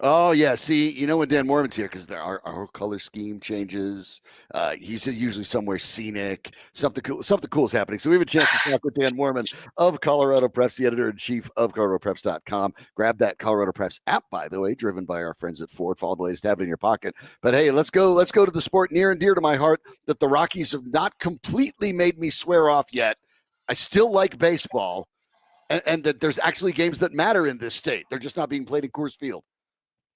Oh yeah, see, when Dan Mohrmann's here because our whole color scheme changes. He's usually somewhere scenic. Something cool is happening. So we have a chance to talk with Dan Mohrmann of Colorado Preps, the editor in chief of ColoradoPreps.com. Grab that Colorado Preps app, by the way, driven by our friends at Ford. Follow the latest, have it in your pocket. But hey, let's go to the sport near and dear to my heart that the Rockies have not completely made me swear off yet. I still like baseball, and that there's actually games that matter in this state. They're just not being played in Coors Field.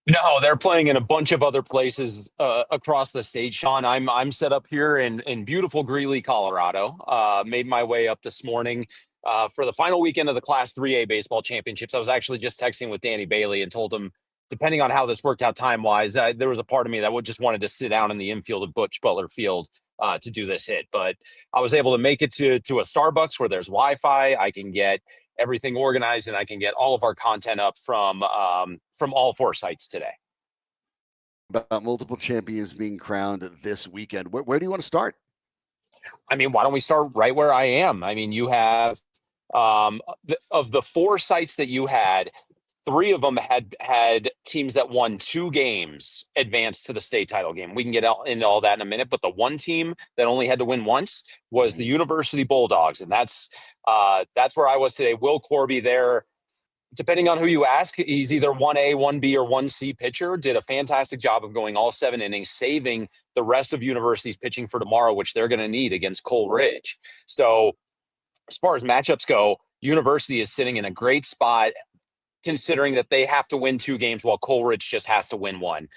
No, they're playing in a bunch of other places across the state, Sean. I'm set up here in beautiful Greeley, Colorado. Made my way up this morning for the final weekend of the Class 3A baseball championships. I was actually just texting with Danny Bailey and told him, depending on how this worked out time-wise, there was a part of me that would just wanted to sit down in the infield of Butch Butler Field to do this hit. But I was able to make it to a Starbucks where there's Wi-Fi. I can get everything organized, and I can get all of our content up from all four sites today. About multiple champions being crowned this weekend. Where do you want to start? I mean, why don't we start right where I am? I mean, you have of the four sites that you had, three of them had teams that won two games advance to the state title game. We can get into all that in a minute, but the one team that only had to win once was the University Bulldogs, and that's where I was today. Will Corby there, depending on who you ask, he's either 1A, 1B, or 1C pitcher, did a fantastic job of going all 7 innings, saving the rest of University's pitching for tomorrow, which they're going to need against Cole Ridge. So as far as matchups go, University is sitting in a great spot, considering that they have to win 2 games while Coleridge just has to win 1.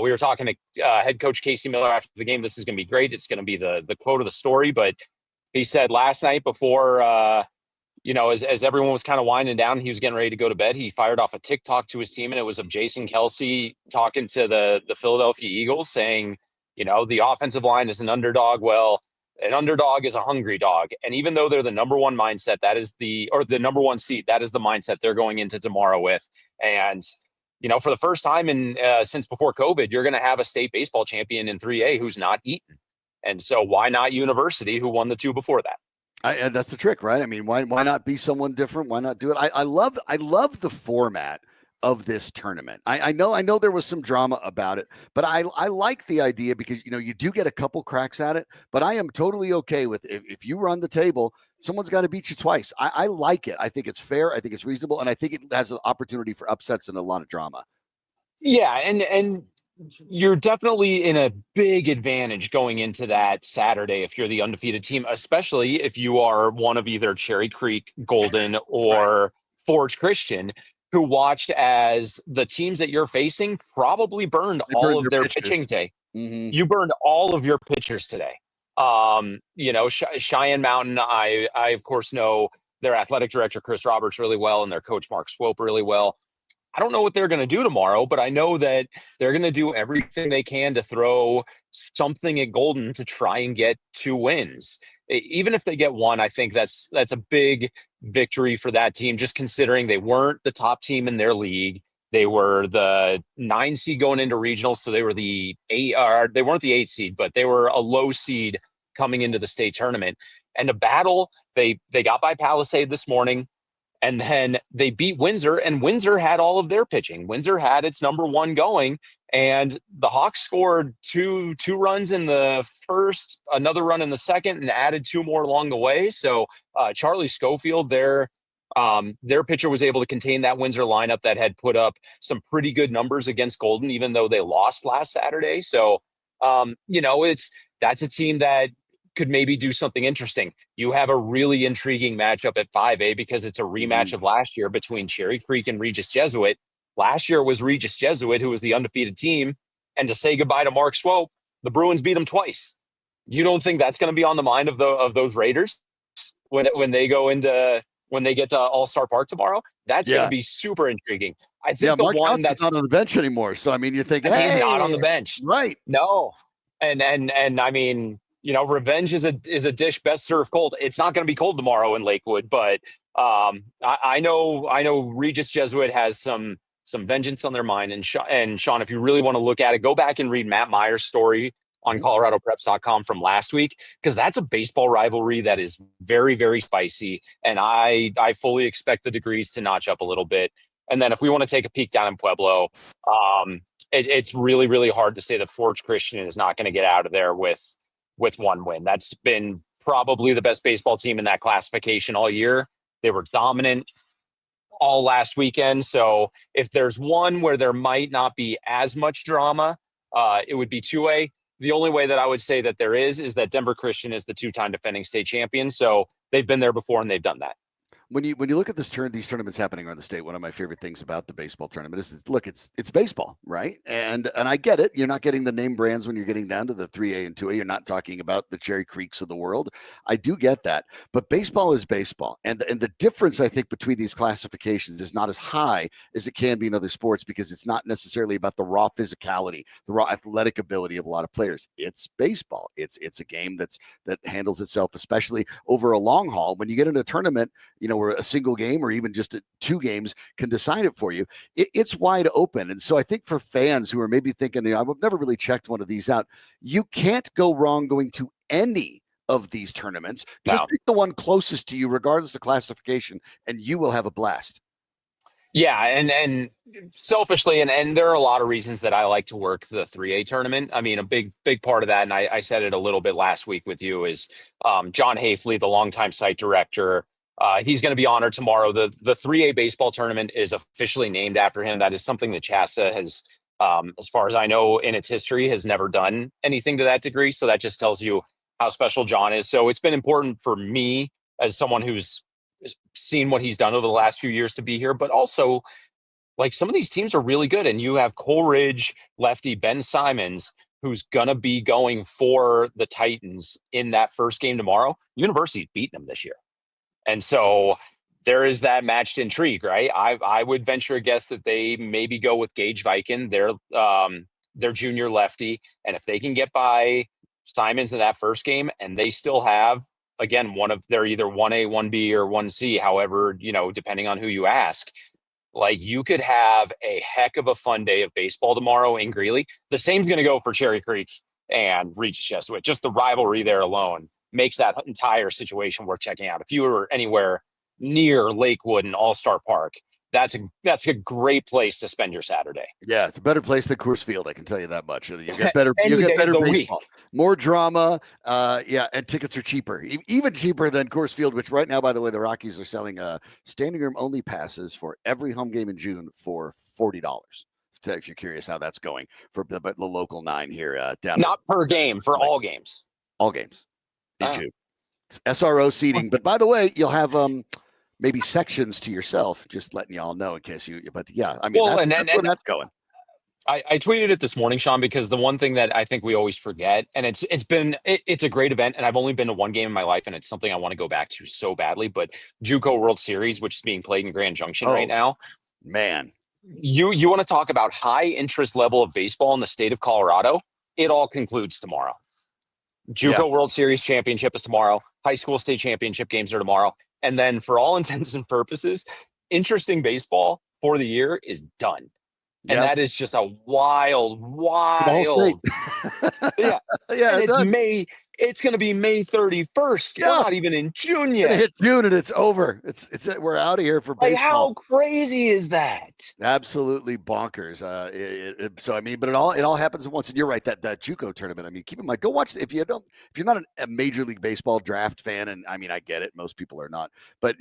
We were talking to head coach Casey Miller after the game. This is going to be great. It's going to be the quote of the story. But he said last night before, as everyone was kind of winding down, he was getting ready to go to bed, he fired off a TikTok to his team, and it was of Jason Kelsey talking to the Philadelphia Eagles saying, the offensive line is an underdog. Well, an underdog is a hungry dog. And even though they're the number one mindset, the number one seed, that is the mindset they're going into tomorrow with. And, for the first time since before COVID, you're going to have a state baseball champion in 3A who's not Eaton. And so why not University, who won the 2 before that? And that's the trick, right? I mean, why not be someone different? Why not do it? I love the format of this tournament. I know there was some drama about it, but I like the idea because you do get a couple cracks at it. But I am totally okay with if you run the table, someone's got to beat you twice. I like it. I think it's fair. I think it's reasonable, and I think it has an opportunity for upsets and a lot of drama. Yeah, and you're definitely in a big advantage going into that Saturday if you're the undefeated team, especially if you are one of either Cherry Creek, Golden, or Forge Christian, who watched as the teams that you're facing probably burned all of their pitching today. Mm-hmm. You burned all of your pitchers today. Cheyenne Mountain, I of course know their athletic director, Chris Roberts, really well, and their coach, Mark Swope, really well. I don't know what they're going to do tomorrow, but I know that they're going to do everything they can to throw something at Golden to try and get 2 wins. Even if they get 1, I think that's a big victory for that team, just considering they weren't the top team in their league. They were the 9 seed going into regionals, so they were the 8. They weren't the 8 seed, but they were a low seed coming into the state tournament. And the battle, they got by Palisade this morning. And then they beat Windsor, and Windsor had all of their pitching. Windsor had its number 1 going, and the Hawks scored two runs in the first, another run in the second, and added 2 more along the way. So Charlie Schofield, their pitcher, was able to contain that Windsor lineup that had put up some pretty good numbers against Golden, even though they lost last Saturday. So, that's a team that could maybe do something interesting. You have a really intriguing matchup at 5A because it's a rematch of last year between Cherry Creek and Regis Jesuit. Last year was Regis Jesuit, who was the undefeated team. And to say goodbye to Mark Swope, the Bruins beat them twice. You don't think that's going to be on the mind of those Raiders when they get to All-Star Park tomorrow? That's going to be super intriguing. I think Mark Johnson's not on the bench anymore. So I mean, you're thinking he's not on the bench, right? No, and I mean, revenge is a dish best served cold. It's not going to be cold tomorrow in Lakewood, but I know Regis Jesuit has some vengeance on their mind. And Sean, if you really want to look at it, go back and read Matt Meyer's story on ColoradoPreps.com from last week, because that's a baseball rivalry that is very, very spicy. And I fully expect the degrees to notch up a little bit. And then if we want to take a peek down in Pueblo, it's really, really hard to say that Forge Christian is not going to get out of there with one win. That's been probably the best baseball team in that classification all year. They were dominant all last weekend. So if there's one where there might not be as much drama, it would be 2A. The only way that I would say that there is that Denver Christian is the 2-time defending state champion. So they've been there before and they've done that. When you look at these tournaments happening around the state, one of my favorite things about the baseball tournament is look, it's baseball, right? And I get it. You're not getting the name brands when you're getting down to the 3A and 2A. You're not talking about the Cherry Creeks of the world. I do get that, but baseball is baseball, and the difference I think between these classifications is not as high as it can be in other sports because it's not necessarily about the raw physicality, the raw athletic ability of a lot of players. It's baseball. It's a game that handles itself, especially over a long haul. When you get in a tournament, where a single game or even just 2 games can decide it for you, it's wide open. And so I think for fans who are maybe thinking, I've never really checked one of these out, you can't go wrong going to any of these tournaments. Just pick the one closest to you, regardless of classification, and you will have a blast. Yeah, and selfishly, and there are a lot of reasons that I like to work the 3A tournament. I mean, a big part of that, and I said it a little bit last week with you, is John Hafley, the longtime site director. He's going to be honored tomorrow. The 3A baseball tournament is officially named after him. That is something that Shasta has, as far as I know, in its history, has never done anything to that degree. So that just tells you how special John is. So it's been important for me as someone who's seen what he's done over the last few years to be here, but also like some of these teams are really good. And you have Coleridge lefty Ben Simons, who's going to be going for the Titans in that first game tomorrow. University's beaten them this year. And so there is that matched intrigue, right? I would venture a guess that they maybe go with Gage Viken, their junior lefty. And if they can get by Simons in that first game and they still have, again, they're either 1A, 1B, or 1C, however, depending on who you ask, like you could have a heck of a fun day of baseball tomorrow in Greeley. The same's going to go for Cherry Creek and Regis Jesuit. Just the rivalry there alone makes that entire situation worth checking out. If you were anywhere near Lakewood and All-Star Park, that's a great place to spend your Saturday. Yeah, it's a better place than Coors Field, I can tell you that much. You get better baseball, week. More drama, and tickets are cheaper, even cheaper than Coors Field, which right now, by the way, the Rockies are selling standing room only passes for every home game in June for $40. If you're curious how that's going for the local 9 here down. Not per game, for all games. All games. In June. It's SRO seating. But by the way, you'll have maybe sections to yourself, just letting y'all know in case but yeah, I mean, that's where that's going. I tweeted it this morning, Sean, because the one thing that I think we always forget, and it's a great event, and I've only been to one game in my life, and it's something I want to go back to so badly, but JUCO World Series, which is being played in Grand Junction right now. Man. You want to talk about high interest level of baseball in the state of Colorado? It all concludes tomorrow. JUCO World Series championship is tomorrow. High school state championship games are tomorrow. And then for all intents and purposes, interesting baseball for the year is done. And that is just a wild. Yeah. And it's May. It's going to be May 31st. Yeah. We're not even in June yet. Hit June and it's over. We're out of here for baseball. Like, how crazy is that? Absolutely bonkers. So I mean, but it all happens at once. And you're right, that JUCO tournament. I mean, keep in mind, go watch if you're not a Major League Baseball draft fan, and I mean, I get it, most people are not, but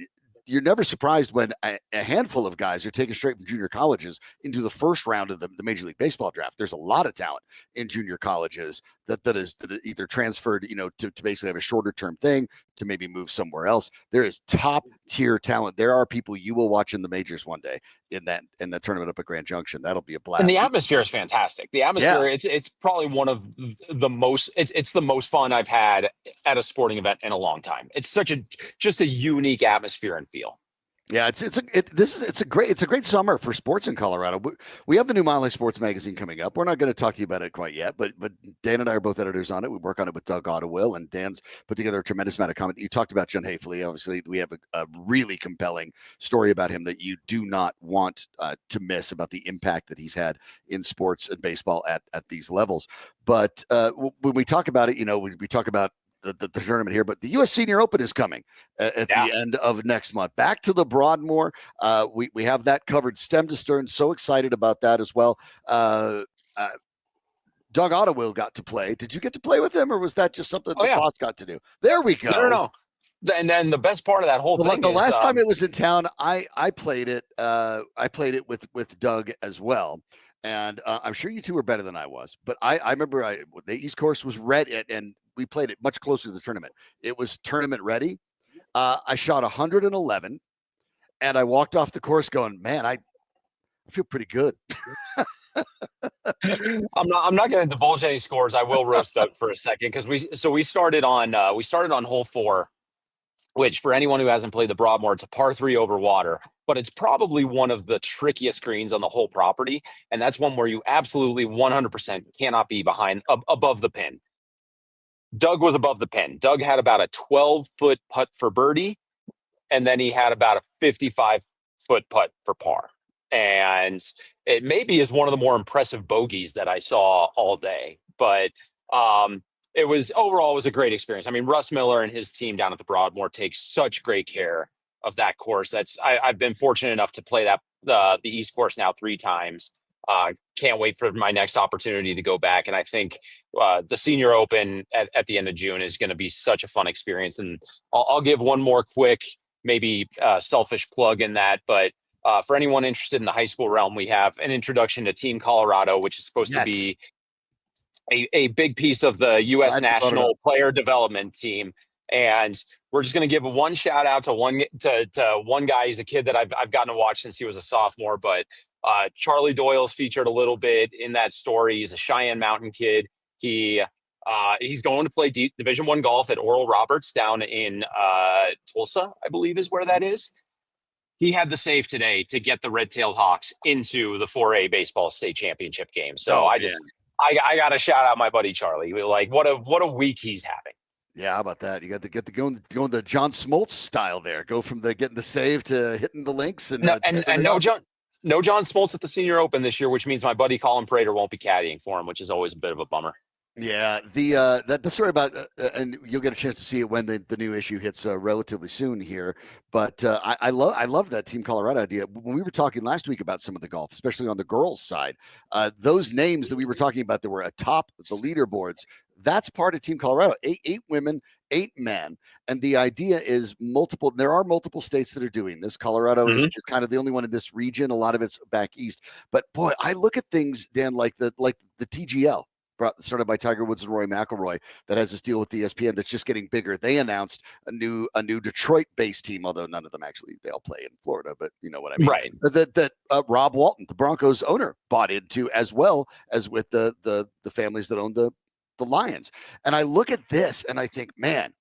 you're never surprised when a handful of guys are taken straight from junior colleges into the first round of the Major League Baseball draft. There's a lot of talent in junior colleges that is either transferred, to basically have a shorter term thing, to maybe move somewhere else. There is top tier talent. There are people you will watch in the majors one day in the tournament up at Grand Junction. That'll be a blast. And the atmosphere is fantastic. The atmosphere, it's probably one of the most, it's the most fun I've had at a sporting event in a long time. It's just a unique atmosphere and feel. Yeah, it's a great summer for sports in Colorado. We have the new Mile High Sports magazine coming up. We're not going to talk to you about it quite yet, but Dan and I are both editors on it. We work on it with Doug Ottewill, and Dan's put together a tremendous amount of comment. You talked about John Hafley. Obviously, we have a really compelling story about him that you do not want to miss, about the impact that he's had in sports and baseball at these levels. But when we talk about it, we talk about the tournament here, but the U.S. Senior Open is coming at Yeah. the end of next month. Back to the Broadmoor. We have that covered stem to stern. So excited about that as well. Doug Ottewill got to play. Did you get to play with him, or was that just something the boss got to do? There we go. No. And then the best part of that whole thing the is last time it was in town, I played it. I played it with Doug as well, and I'm sure you two were better than I was. But I remember the East Course was ready, and we played it much closer to the tournament. It was tournament ready. I shot 111, and I walked off the course going, "Man, I feel pretty good." I'm not going to divulge any scores. I will roast Doug for a second because we started on hole 4, which for anyone who hasn't played the Broadmoor, it's a par 3 over water, but it's probably one of the trickiest greens on the whole property, and that's one where you absolutely 100% cannot be above the pin. Doug was above the pin. Doug had about a 12-foot putt for birdie, and then he had about a 55-foot putt for par. And it maybe is one of the more impressive bogeys that I saw all day. But it was a great experience. I mean, Russ Miller and his team down at the Broadmoor take such great care of that course. I've been fortunate enough to play the East Course now 3 times. Can't wait for my next opportunity to go back. And I think the Senior Open at the end of June is going to be such a fun experience. And I'll give one more quick, maybe selfish plug in that, but for anyone interested in the high school realm, we have an introduction to Team Colorado, which is supposed to be a big piece of the U.S. national player development team. And we're just going to give one shout out to one guy. He's a kid that I've gotten to watch since he was a sophomore, but Charlie Doyle's featured a little bit in that story. He's a Cheyenne Mountain kid. He's going to play Division I golf at Oral Roberts down in Tulsa, I believe is where that is. He had the save today to get the Red-tailed Hawks into the 4A baseball state championship game. So I got to shout out my buddy Charlie. Like what a week he's having. Yeah, how about that? You got to get going the John Smoltz style there. Go from getting the save to hitting the links and no John Smoltz at the Senior Open this year, which means my buddy Colin Prater won't be caddying for him, which is always a bit of a bummer. Yeah, the story about and you'll get a chance to see it when the new issue hits relatively soon here. But I love that Team Colorado idea. When we were talking last week about some of the golf, especially on the girls' side, those names that we were talking about that were atop the leaderboards, that's part of Team Colorado. 8 women, 8 men, and the idea is multiple. There are multiple states that are doing this. Colorado is kind of the only one in this region. A lot of it's back east. But boy, I look at things, Dan, like the TGL. Started by Tiger Woods and Rory McIlroy, that has this deal with ESPN that's just getting bigger. They announced a new Detroit-based team, although none of them they all play in Florida, but you know what I mean, right? That Rob Walton, the Broncos owner, bought into, as well as with the families that own the Lions. And I look at this and I think, man,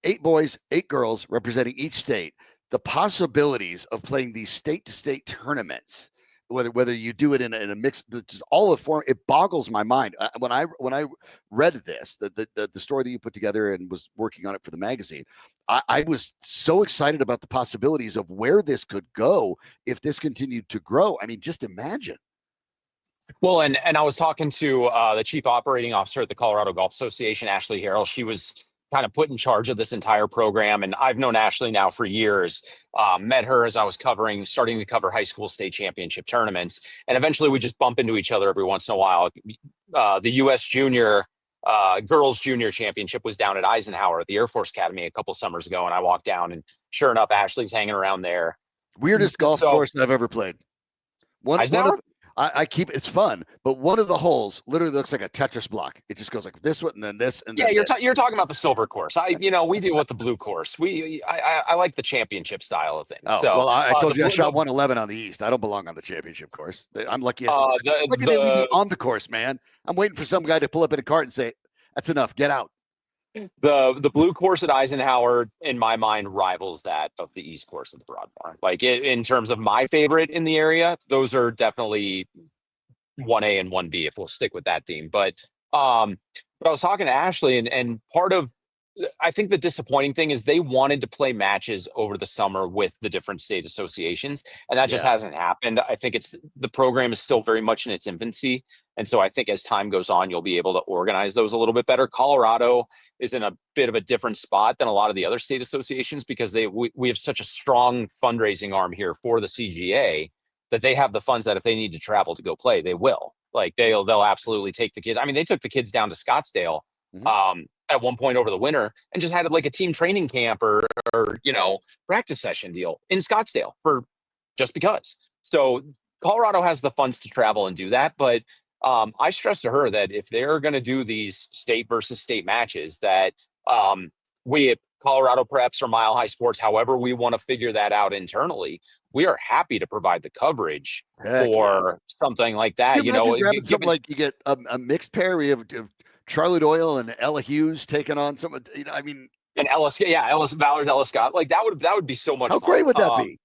8 boys, 8 girls representing each state. The possibilities of playing these state-to-state tournaments, whether you do it in a mix, just all the form, it boggles my mind. When I read this, the story that you put together and was working on it for the magazine, I was so excited about the possibilities of where this could go if this continued to grow. I mean, just imagine. Well, and I was talking to the chief operating officer at the Colorado Golf Association, Ashley Harrell. She was kind of put in charge of this entire program. And I've known Ashley now for years, met her as I was starting to cover high school state championship tournaments. And eventually we just bump into each other every once in a while. The U.S. girls junior championship was down at Eisenhower at the Air Force Academy a couple summers ago. And I walked down and sure enough, Ashley's hanging around there. Weirdest golf course I've ever played. I keep it's fun, but one of the holes literally looks like a Tetris block. It just goes like this one and then this and then you're talking about the silver course. We deal with the blue course. I like the championship style of things. Oh, so, well, I told you I shot 111 on the East. I don't belong on the championship course. I'm lucky. They leave me on the course, man. I'm waiting for some guy to pull up in a cart and say, "That's enough. Get out." The blue course at Eisenhower, in my mind, rivals that of the East course of the Broadmoor. Like in terms of my favorite in the area, those are definitely 1A and 1B if we'll stick with that theme. But I was talking to Ashley, and part of I think the disappointing thing is they wanted to play matches over the summer with the different state associations, and that just hasn't happened. I think the program is still very much in its infancy. And so I think as time goes on, you'll be able to organize those a little bit better. Colorado is in a bit of a different spot than a lot of the other state associations because we have such a strong fundraising arm here for the CGA that they have the funds that if they need to travel to go play, they will. Like they'll absolutely take the kids. I mean, they took the kids down to Scottsdale at one point over the winter and just had like a team training camp or practice session deal in Scottsdale for just because. So Colorado has the funds to travel and do that, but I stressed to her that if they're going to do these state versus state matches, that we at Colorado Preps or Mile High Sports, however we want to figure that out internally, we are happy to provide the coverage for something like that. Can you imagine grabbing something like you get a mixed pair of Charlie Doyle and Ella Hughes taking on some. I mean, and Ellis Ballard, Ellis Scott, like that would be so much how fun. great would that be?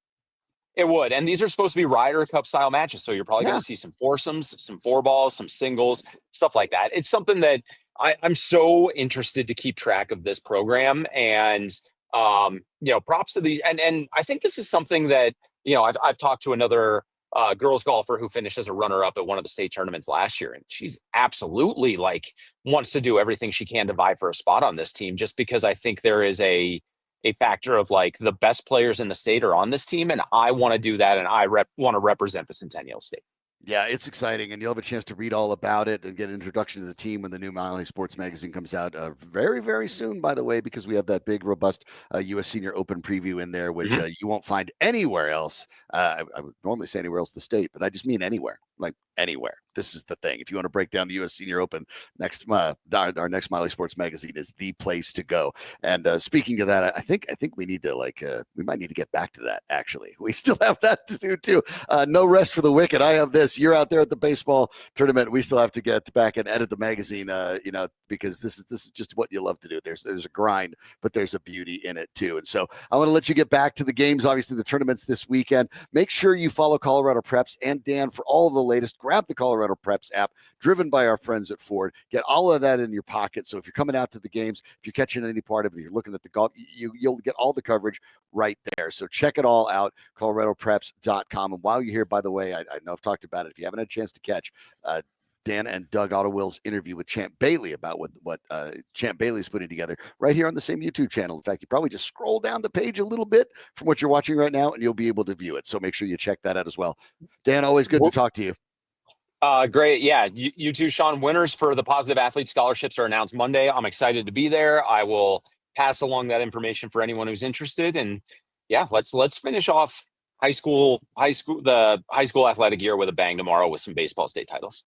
It would. And these are supposed to be Ryder Cup style matches. So you're probably going to see some foursomes, some four balls, some singles, stuff like that. It's something that I'm so interested to keep track of this program. And, props to the, and I think this is something that, I've talked to another girls golfer who finished as a runner up at one of the state tournaments last year. And she's absolutely wants to do everything she can to vie for a spot on this team, just because I think there is a factor of the best players in the state are on this team. And I want to do that. And I want to represent the Centennial State. Yeah, it's exciting, and you'll have a chance to read all about it and get an introduction to the team when the new Mile High Sports magazine comes out very, very soon, by the way, because we have that big, robust U.S. Senior Open preview in there, which you won't find anywhere else. I would normally say anywhere else in the state, but I just mean anywhere, anywhere. This is the thing. If you want to break down the U.S. Senior Open, our next Mile High Sports magazine is the place to go. And speaking of that, I think we need to we might need to get back to that. Actually, we still have that to do too. No rest for the wicked. I have this. You're out there at the baseball tournament. We still have to get back and edit the magazine. Because this is just what you love to do. There's a grind, but there's a beauty in it too. And so I want to let you get back to the games. Obviously, the tournaments this weekend. Make sure you follow Colorado Preps and Dan for all of the latest. Grab the Colorado Preps app, driven by our friends at Ford. Get all of that in your pocket. So if you're coming out to the games, if you're catching any part of it, you're looking at the golf, you'll get all the coverage right there. So check it all out, coloradopreps.com. And while you're here, by the way, I know I've talked about it. If you haven't had a chance to catch Dan and Doug Ottawill's interview with Champ Bailey about what Champ Bailey is putting together right here on the same YouTube channel. In fact, you probably just scroll down the page a little bit from what you're watching right now, and you'll be able to view it. So make sure you check that out as well. Dan, always good to talk to you. Great. Yeah. You too, Shawn. Winners for the Positive Athlete Scholarships are announced Monday. I'm excited to be there. I will pass along that information for anyone who's interested. And yeah, let's finish off the high school athletic year with a bang tomorrow with some baseball state titles.